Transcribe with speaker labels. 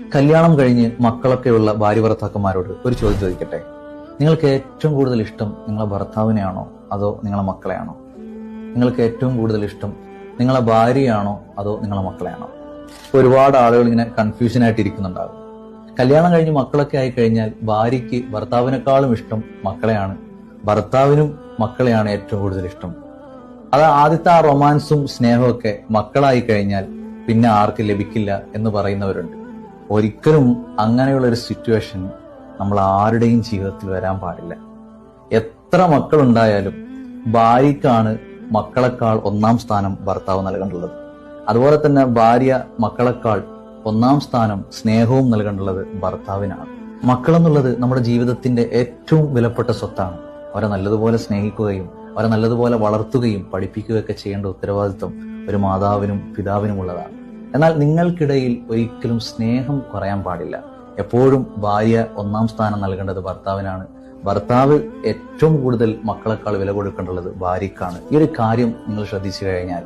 Speaker 1: കല്യാണം കഴിഞ്ഞ് മക്കളൊക്കെയുള്ള ഭാര്യ ഭർത്താക്കന്മാരോട് ഒരു ചോദ്യം ചോദിക്കട്ടെ. നിങ്ങൾക്ക് ഏറ്റവും കൂടുതൽ ഇഷ്ടം നിങ്ങളെ ഭർത്താവിനെയാണോ അതോ നിങ്ങളെ മക്കളെയാണോ? നിങ്ങൾക്ക് ഏറ്റവും കൂടുതൽ ഇഷ്ടം നിങ്ങളെ ഭാര്യയാണോ അതോ നിങ്ങളെ മക്കളെയാണോ? ഒരുപാട് ആളുകൾ ഇങ്ങനെ കൺഫ്യൂഷൻ ആയിട്ട് ഇരിക്കുന്നുണ്ടാകും. കല്യാണം കഴിഞ്ഞ് മക്കളൊക്കെ ആയി കഴിഞ്ഞാൽ ഭാര്യയ്ക്ക് ഭർത്താവിനേക്കാളും ഇഷ്ടം മക്കളെയാണ്, ഭർത്താവിനും മക്കളെയാണ് ഏറ്റവും കൂടുതൽ ഇഷ്ടം. അത് ആദ്യത്തെ ആ റൊമാൻസും സ്നേഹവും ഒക്കെ മക്കളായി കഴിഞ്ഞാൽ പിന്നെ ആർക്ക് ലഭിക്കില്ല എന്ന് പറയുന്നവരുണ്ട്. ഒരിക്കലും അങ്ങനെയുള്ള ഒരു സിറ്റുവേഷൻ നമ്മൾ ആരുടെയും ജീവിതത്തിൽ വരാൻ പാടില്ല. എത്ര മക്കളുണ്ടായാലും ഭാര്യയ്ക്കാണ് മക്കളെക്കാൾ ഒന്നാം സ്ഥാനം ഭർത്താവ് നൽകേണ്ടുള്ളത്. അതുപോലെ തന്നെ ഭാര്യ മക്കളെക്കാൾ ഒന്നാം സ്ഥാനം സ്നേഹവും നൽകേണ്ടുള്ളത് ഭർത്താവിനാണ്. മക്കളെന്നുള്ളത് നമ്മുടെ ജീവിതത്തിന്റെ ഏറ്റവും വിലപ്പെട്ട സ്വത്താണ്. അവരെ നല്ലതുപോലെ സ്നേഹിക്കുകയും അവരെ നല്ലതുപോലെ വളർത്തുകയും പഠിപ്പിക്കുകയൊക്കെ ചെയ്യേണ്ട ഉത്തരവാദിത്വം ഒരു മാതാവിനും പിതാവിനുമുള്ളതാണ്. എന്നാൽ നിങ്ങൾക്കിടയിൽ ഒരിക്കലും സ്നേഹം കുറയാൻ പാടില്ല. എപ്പോഴും ഭാര്യ ഒന്നാം സ്ഥാനം നൽകേണ്ടത് ഭർത്താവിനാണ്. ഭർത്താവ് ഏറ്റവും കൂടുതൽ മക്കളെക്കാൾ വില കൊടുക്കേണ്ടുള്ളത് ഭാര്യയ്ക്കാണ്. ഈ ഒരു കാര്യം നിങ്ങൾ ശ്രദ്ധിച്ചു കഴിഞ്ഞാൽ